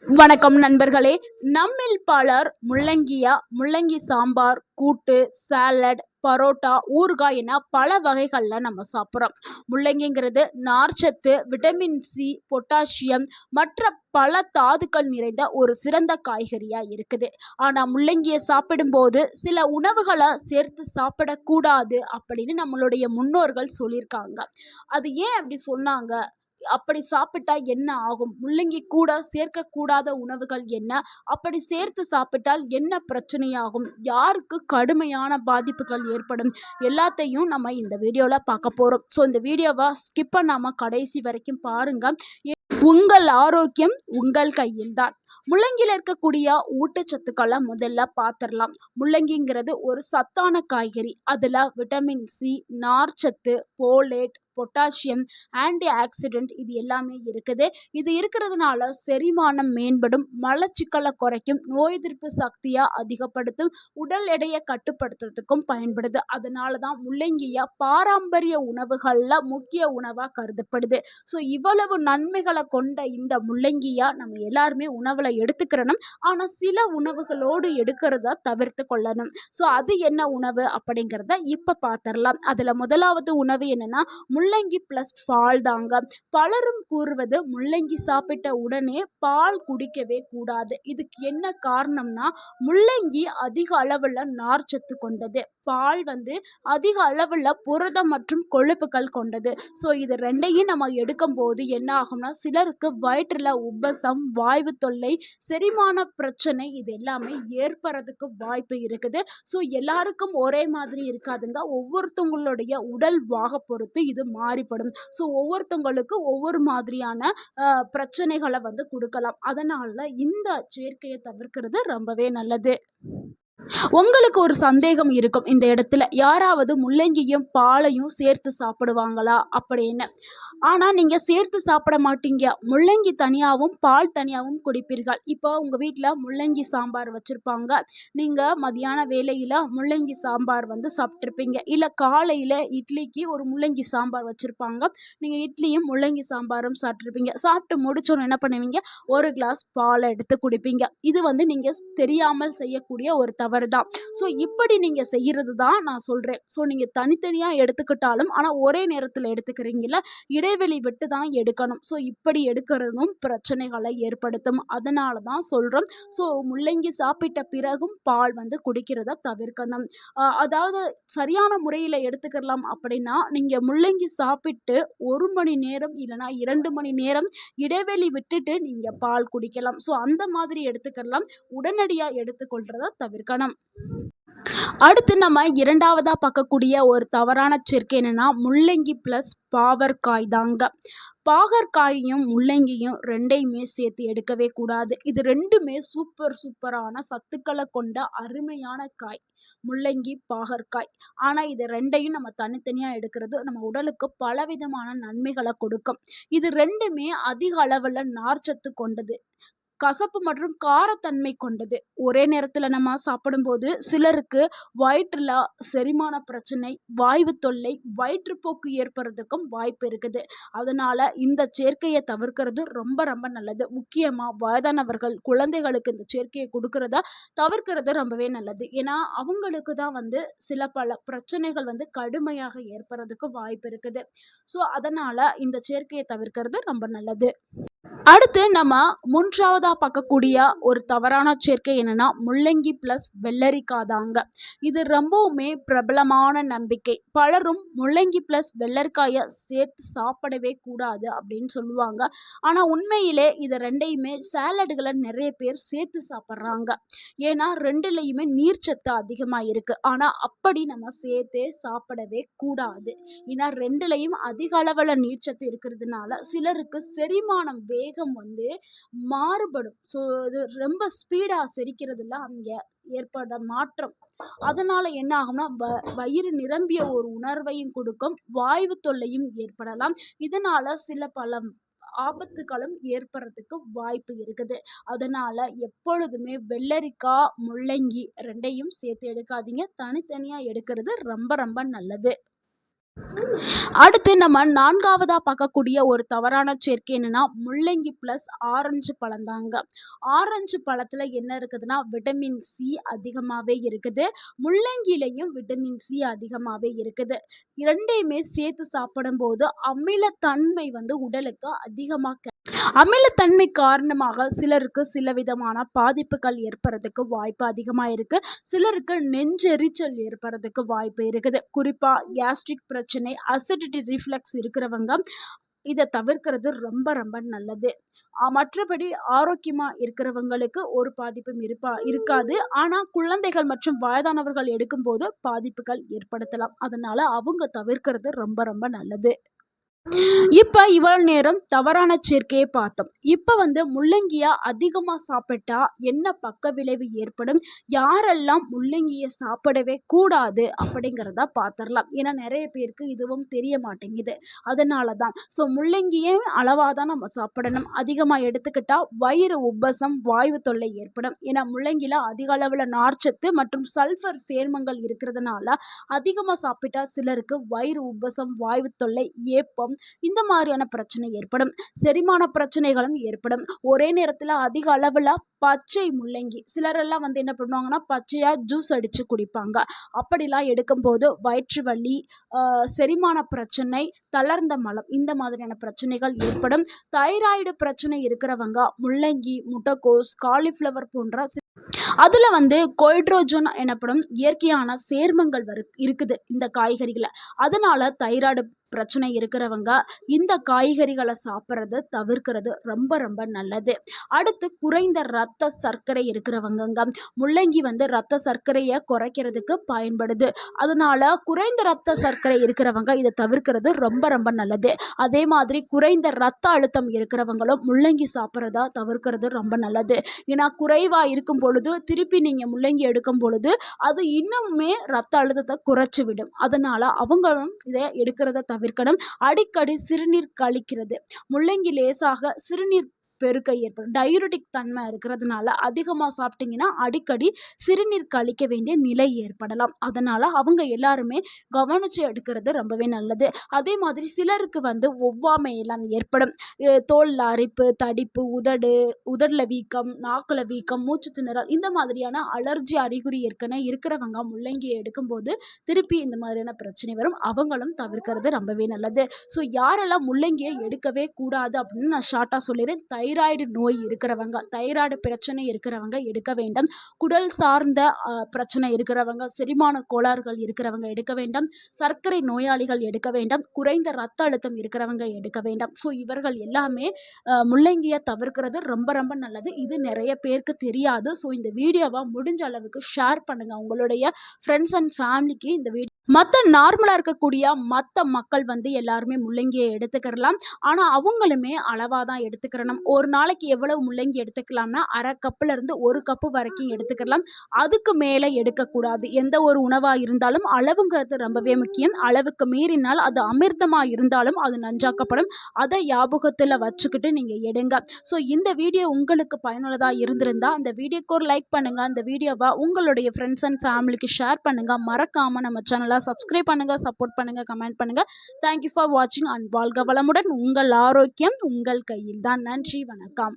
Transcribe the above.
வணக்கம் நண்பர்களே. நம்மில் பலர் முள்ளங்கி சாம்பார், கூட்டு, சாலட், பரோட்டா, ஊறுகாய் என பல வகைகளில் நம்ம சாப்பிட்றோம். முள்ளங்கிங்கிறது நார்ச்சத்து, விட்டமின் சி, பொட்டாசியம் மற்ற பல தாதுக்கள் நிறைந்த ஒரு சிறந்த காய்கறியாக இருக்குது. ஆனால் முள்ளங்கியை சாப்பிடும்போது சில உணவுகளை சேர்த்து சாப்பிடக்கூடாது அப்படின்னு நம்மளுடைய முன்னோர்கள் சொல்லியிருக்காங்க. அது ஏன் அப்படி சொன்னாங்க? அப்படி சாப்பிட்டா என்ன ஆகும்? முள்ளங்கி கூட சேர்க்கக்கூடாத உணவுகள் என்ன? அப்படி சேர்த்து சாப்பிட்டால் என்ன பிரச்சனையாகும்? யாருக்கு கடுமையான பாதிப்புகள் ஏற்படும்? எல்லாத்தையும் நம்ம இந்த வீடியோல பார்க்க போறோம். ஸோ இந்த வீடியோவை ஸ்கிப் பண்ணாம கடைசி வரைக்கும் பாருங்க. உங்கள் ஆரோக்கியம் உங்கள் கையில்தான். முள்ளங்கியில் இருக்கக்கூடிய ஊட்டச்சத்துக்களை முதல்ல பார்த்துடலாம். முள்ளங்கிங்கிறது ஒரு சத்தான காய்கறி. அதில் விட்டமின் சி, நார்ச்சத்து, போலேட், பொட்டாசியம், ஆன்டி ஆக்சிடென்ட் இது எல்லாமே இருக்குது. இது இருக்கிறதுனால செரிமானம் மேம்படும், மலச்சிக்கலை குறைக்கும், நோய் எதிர்ப்பு சக்தியை அதிகப்படுத்தும், உடல் எடையை கட்டுப்படுத்துறதுக்கும் பயன்படுது. அதனால தான் முள்ளங்கியை பாரம்பரிய உணவுகளில் முக்கிய உணவாக கருதப்படுது. ஸோ இவ்வளவு நன்மைகளை கொண்ட இந்த முள்ளங்கியை நம்ம எல்லாருமே உணவில் எடுத்துக்கிறணும். ஆனால் சில உணவுகளோடு எடுக்கிறத தவிர்த்து கொள்ளணும். ஸோ அது என்ன உணவு அப்படிங்கிறத இப்போ பார்த்துடலாம். அதில் முதலாவது உணவு என்னன்னா முள்ளங்கி ப்ளஸ் பால் தாங்க. பலரும் கூறுவது முள்ளங்கி சாப்பிட்ட உடனே பால் குடிக்கவே கூடாது. இதுக்கு என்ன காரணம்னா முள்ளங்கி அதிக அளவில் நார்ச்சத்து கொண்டது, பால் அதிக அளவில் புரதம் மற்றும் கொழுப்புகள் கொண்டது. ஸோ இது ரெண்டையும் நம்ம எடுக்கும் போது என்ன ஆகும்னா சிலருக்கு வயிற்றில் உப்பசம், வாய்வு தொல்லை, செரிமான பிரச்சனை இது எல்லாமே ஏற்படுறதுக்கு வாய்ப்பு இருக்குது. ஸோ எல்லாருக்கும் ஒரே மாதிரி இருக்காதுங்க. ஒவ்வொருத்தவங்களுடைய உடல் வாக பொறுத்து இது மாறிப்படும். ஸோ ஒவ்வொருத்தவங்களுக்கு ஒவ்வொரு மாதிரியான பிரச்சனைகளை கொடுக்கலாம். அதனால இந்த சேர்க்கையை தவிர்க்கிறது ரொம்பவே நல்லது. உங்களுக்கு ஒரு சந்தேகம் இருக்கும், இந்த இடத்துல யாராவது முள்ளங்கியும் பாலையும் சேர்த்து சாப்பிடுவாங்களா அப்படின்னு. ஆனால் நீங்கள் சேர்த்து சாப்பிட மாட்டீங்க. முள்ளங்கி தனியாகவும் பால் தனியாகவும் குடிப்பீர்கள். இப்போ உங்கள் வீட்டில் முள்ளங்கி சாம்பார் வச்சுருப்பாங்க. நீங்கள் மதியான வேளையில் முள்ளங்கி சாம்பார் சாப்பிட்ருப்பீங்க. இல்லை காலையில் இட்லிக்கு ஒரு முள்ளங்கி சாம்பார் வச்சுருப்பாங்க. நீங்கள் இட்லியும் முள்ளங்கி சாம்பாரும் சாப்பிட்ருப்பீங்க. சாப்பிட்டு முடிச்சோன்னு என்ன பண்ணுவீங்க? ஒரு கிளாஸ் பாலை எடுத்து குடிப்பீங்க. இது நீங்கள் தெரியாமல் செய்யக்கூடிய ஒரு தவறு தான். ஸோ இப்படி நீங்கள் செய்கிறது தான் நான் சொல்கிறேன். ஸோ நீங்கள் தனித்தனியாக எடுத்துக்கிட்டாலும் ஆனால் ஒரே நேரத்தில் எடுத்துக்கிறீங்கள, இடைவெளி விட்டு தான் எடுக்கணும். ஸோ இப்படி எடுக்கிறதும் பிரச்சனைகளை ஏற்படுத்தும். அதனால தான் சொல்கிறோம். ஸோ முள்ளங்கி சாப்பிட்ட பிறகும் பால் குடிக்கிறத தவிர்க்கணும். அதாவது சரியான முறையில் எடுத்துக்கலாம் அப்படின்னா நீங்கள் முள்ளங்கி சாப்பிட்டு 1 மணி நேரம் இல்லைனா 2 மணி நேரம் இடைவெளி விட்டுட்டு நீங்கள் பால் குடிக்கலாம். ஸோ அந்த மாதிரி எடுத்துக்கலாம். உடனடியாக எடுத்துக்கொள்றத தவிர்க்கணும். அடுத்து நம்ம இரண்டாவதா பார்க்கக்கூடிய ஒரு தவறான சேர்க்கை என்னன்னா முள்ளங்கி பிளஸ் பாகற்காய் தாங்க. பாகற்காயையும் முள்ளங்கியும் ரெண்டையுமே சேர்த்து எடுக்கவே கூடாது. இது ரெண்டுமே சூப்பரான சத்துக்களை கொண்ட அருமையான காய், முள்ளங்கி, பாகற்காய். ஆனால் இது ரெண்டையும் நம்ம தனித்தனியாக எடுக்கிறது நம்ம உடலுக்கு பலவிதமான நன்மைகளை கொடுக்கும். இது ரெண்டுமே அதிக அளவில் நார்ச்சத்து கொண்டது, கசப்பு மற்றும் காரத்தன்மை கொண்டது. ஒரே நேரத்தில் நம்ம சாப்பிடும்போது சிலருக்கு வயிற்றில் செரிமான பிரச்சனை, வாய்வு தொல்லை, வயிற்றுப்போக்கு ஏற்படுறதுக்கும் வாய்ப்பு இருக்குது. அதனால் இந்த சேர்க்கையை தவிர்க்கிறது ரொம்ப ரொம்ப நல்லது. முக்கியமாக வயதானவர்கள், குழந்தைகளுக்கு இந்த சேர்க்கையை கொடுக்கறத தவிர்க்கிறது ரொம்பவே நல்லது. ஏன்னா அவங்களுக்கு தான் சில பல பிரச்சனைகள் கடுமையாக ஏற்படுறதுக்கு வாய்ப்பு இருக்குது. ஸோ அதனால் இந்த சேர்க்கையை தவிர்க்கிறது ரொம்ப நல்லது. அடுத்து நம்ம மூன்றாவதா பார்க்கக்கூடிய ஒரு தவறான சேர்க்கை என்னன்னா முள்ளங்கி பிளஸ் வெள்ளரிக்காய் தாங்க. இது ரொம்பவுமே பிரபலமான நம்பிக்கை. பலரும் முள்ளங்கி பிளஸ் வெள்ளரிக்காயை சேர்த்து சாப்பிடவே கூடாது அப்படின்னு சொல்லுவாங்க. ஆனால் உண்மையிலே இது ரெண்டையுமே சாலடுகளை நிறைய பேர் சேர்த்து சாப்பிட்றாங்க. ஏன்னா ரெண்டுலேயுமே நீர்ச்சத்து அதிகமாக இருக்குது. ஆனால் அப்படி நம்ம சேர்த்தே சாப்பிடவே கூடாது. ஏன்னா ரெண்டுலேயும் அதிக அளவில் நீர்ச்சத்து இருக்கிறதுனால சிலருக்கு செரிமானம் வேகம் மாறுபடும். ஸோ இது ரொம்ப ஸ்பீடாக செரிக்கிறதுல அங்கே ஏற்பட மாற்றம். அதனால என்ன ஆகும்னா வயிறு நிரம்பிய ஒரு உணர்வையும் கொடுக்கும், வாய்வு தொல்லையும் ஏற்படலாம். இதனால சில பல ஆபத்துகளும் ஏற்படுறதுக்கு வாய்ப்பு இருக்குது. அதனால எப்பொழுதுமே வெள்ளரிக்காய், முள்ளங்கி ரெண்டையும் சேர்த்து எடுக்காதீங்க. தனித்தனியாக எடுக்கிறது ரொம்ப ரொம்ப நல்லது. அடுத்து நம்ம 4வதா பார்க்கக்கூடிய ஒரு தவறான சேர்க்கை என்னன்னா, முள்ளங்கி பிளஸ் ஆரஞ்சு பழம் தாங்க. ஆரஞ்சு பழத்துல என்ன இருக்குதுன்னா, விட்டமின் சி அதிகமாவே இருக்குது. முள்ளங்கியிலயும் விட்டமின் சி அதிகமாவே இருக்குது. 2யுமே சேர்த்து சாப்பிடும்போது அமிலத்தன்மை வந்து உடலுக்கு அதிகமா அமிலத்தன்மை காரணமாக சிலருக்கு சில விதமான பாதிப்புகள் ஏற்படுறதுக்கு வாய்ப்பு அதிகமாக இருக்கு. சிலருக்கு நெஞ்செரிச்சல் ஏற்படுறதுக்கு வாய்ப்பு இருக்குது. குறிப்பா கேஸ்ட்ரிக் பிரச்சனை, அசிடிட்டி ரிஃப்ளக்ஸ் இருக்கிறவங்க இதை தவிர்க்கிறது ரொம்ப ரொம்ப நல்லது. மற்றபடி ஆரோக்கியமா இருக்கிறவங்களுக்கு ஒரு பாதிப்பும் இருக்காது. ஆனா குழந்தைகள் மற்றும் வயதானவர்கள் எடுக்கும்போது பாதிப்புகள் ஏற்படுத்தலாம். அதனால அவங்க தவிர்க்கிறது ரொம்ப ரொம்ப நல்லது. இப்ப இவ்வளவு நேரம் தவறான சேர்க்கையை பார்த்தோம். இப்ப வந்து முள்ளங்கியா அதிகமா சாப்பிட்டா என்ன பக்க விளைவு ஏற்படும், யாரெல்லாம் முள்ளங்கியை சாப்பிடவே கூடாது அப்படிங்கிறத பார்த்துடலாம். ஏன்னா நிறைய பேருக்கு இதுவும் தெரிய மாட்டேங்குது. அதனால தான் முள்ளங்கியே அளவாக தான் நம்ம சாப்பிடணும். அதிகமாக எடுத்துக்கிட்டா வயிறு உப்பசம், வாயு தொல்லை ஏற்படும். ஏன்னா முள்ளங்கில அதிக அளவில் நார்ச்சத்து மற்றும் சல்ஃபர் சேர்மங்கள் இருக்கிறதுனால அதிகமாக சாப்பிட்டா சிலருக்கு வயிறு உப்பசம், வாயு தொல்லை, ஏப்பம் இந்த மாதிரியான பிரச்சனை ஏற்படும். செரிமான பிரச்சனைகளும் ஏற்படும். ஒரே நேரத்தில் அதிக அளவில் பச்சை முள்ளங்கி சிலரெல்லாம் வந்து என்ன பண்ணுவாங்கன்னா, பச்சையா ஜூஸ் அடிச்சு குடிப்பாங்க. அப்படிலாம் எடுக்கும்போது வயிற்று வலி, செரிமான பிரச்சனை, தளர்ந்த மலம் இந்த மாதிரியான பிரச்சனைகள் ஏற்படும். தைராய்டு பிரச்சனை இருக்கிறவங்க முள்ளங்கி, முட்டைக்கோஸ், காலிஃப்ளவர் போன்ற அதுல வந்து கொய்ட்ரோஜன் எனப்படும் இயற்கையான சேர்மங்கள் இருக்குது இந்த காய்கறிகளை. அதனால தைராய்டு பிரச்சனை இருக்கிறவங்க இந்த காய்கறிகளை சாப்பிட்றது தவிர்க்கிறது ரொம்ப ரொம்ப நல்லது. அடுத்து குறைந்த இரத்த சர்க்கரை இருக்கிறவங்க முள்ளங்கி வந்து இரத்த சர்க்கரையை குறைக்கிறதுக்கு பயன்படுது. அதனால குறைந்த இரத்த சர்க்கரை இருக்கிறவங்க இதை தவிர்க்கிறது ரொம்ப ரொம்ப நல்லது. அதே மாதிரி குறைந்த இரத்த அழுத்தம் இருக்கிறவங்களும் முள்ளங்கி சாப்பிட்றதா தவிர்க்கிறது ரொம்ப நல்லது. ஏன்னா குறைவா இருக்கும் பொழுது திருப்பி நீங்க முள்ளங்கி எடுக்கும் பொழுது அது இன்னுமே இரத்த அழுத்தத்தை குறைச்சி விடும். அதனால அவங்களும் இதை எடுக்கிறத தவிர்க்கணும். அடிக்கடி சிறுநீர் கழிக்கிறது, முள்ளங்கி லேசாக சிறுநீர் பெருக்க ஏற்படும். டயூரிட்டிக் தன்மை இருக்கிறதுனால அதிகமாக சாப்பிட்டீங்கன்னா அடிக்கடி சிறுநீர் கழிக்க வேண்டிய நிலை ஏற்படலாம். அதனால அவங்க எல்லாருமே கவனிச்சு எடுக்கிறது ரொம்பவே நல்லது. அதே மாதிரி சிலருக்கு வந்து ஒவ்வாமை எல்லாம் ஏற்படும். தோல்ல அரிப்பு, தடிப்பு, உதடுல வீக்கம், நாக்குல வீக்கம், மூச்சு திணறல் இந்த மாதிரியான அலர்ஜி அறிகுறி ஏற்கனவே இருக்கிறவங்க முள்ளங்கியை எடுக்கும்போது திருப்பி இந்த மாதிரியான பிரச்சனை வரும். அவங்களும் தவிர்க்கிறது ரொம்பவே நல்லது. யாரெல்லாம் முள்ளங்கியை எடுக்கவே கூடாது அப்படின்னு நான் ஷார்ட்டாக சொல்லிடுறேன். தைராய்டு நோய் இருக்கிறவங்க, தைராய்டு பிரச்சனை இருக்கிறவங்க எடுக்க வேண்டாம். குடல் சார்ந்த பிரச்சனை இருக்கிறவங்க, செரிமான கோளாறுகள் இருக்கிறவங்க எடுக்க வேண்டாம். சர்க்கரை நோயாளிகள் எடுக்க வேண்டாம். குறைந்த ரத்த அழுத்தம் இருக்கிறவங்க எடுக்க வேண்டாம். இவர்கள் எல்லாமே முள்ளங்கியை தவிர்க்கிறது ரொம்ப ரொம்ப நல்லது. இது நிறைய பேருக்கு தெரியாது. இந்த வீடியோவை முடிஞ்ச அளவுக்கு ஷேர் பண்ணுங்க உங்களுடைய ஃப்ரெண்ட்ஸ் அண்ட் ஃபேமிலிக்கு. இந்த வீடியோ மற்ற நார்மலாக இருக்கக்கூடிய மற்ற மக்கள் வந்து எல்லாருமே முள்ளங்கியை எடுத்துக்கிறலாம். ஆனால் அவங்களுமே அளவாக தான் எடுத்துக்கிறணும். ஒரு நாளைக்கு எவ்வளவு முள்ளங்கி எடுத்துக்கலாம்னா அரை கப்புலேருந்து 1 கப்பு வரைக்கும் எடுத்துக்கலாம். அதுக்கு மேலே எடுக்கக்கூடாது. எந்த ஒரு உணவாக இருந்தாலும் அளவுங்கிறது ரொம்பவே முக்கியம். அளவுக்கு மீறினால் அது அமிர்தமாக இருந்தாலும் அது நஞ்சாக்கப்படும். அதை ஞாபகத்தில் வச்சுக்கிட்டு நீங்கள் எடுங்க. இந்த வீடியோ உங்களுக்கு பயனுள்ளதாக இருந்திருந்தால் அந்த வீடியோக்கு ஒரு லைக் பண்ணுங்கள். அந்த வீடியோவை உங்களுடைய ஃப்ரெண்ட்ஸ் அண்ட் ஃபேமிலிக்கு ஷேர் பண்ணுங்கள். மறக்காமல் நம்ம சேனலை சப்ஸ்கிரைப் பண்ணுங்கள், சப்போர்ட் பண்ணுங்கள், கமெண்ட் பண்ணுங்கள். தேங்க்யூ ஃபார் வாட்சிங் அண்ட் வாழ்க வளமுடன். உங்கள் ஆரோக்கியம் உங்கள் கையில் தான். நன்றி, வணக்கம்.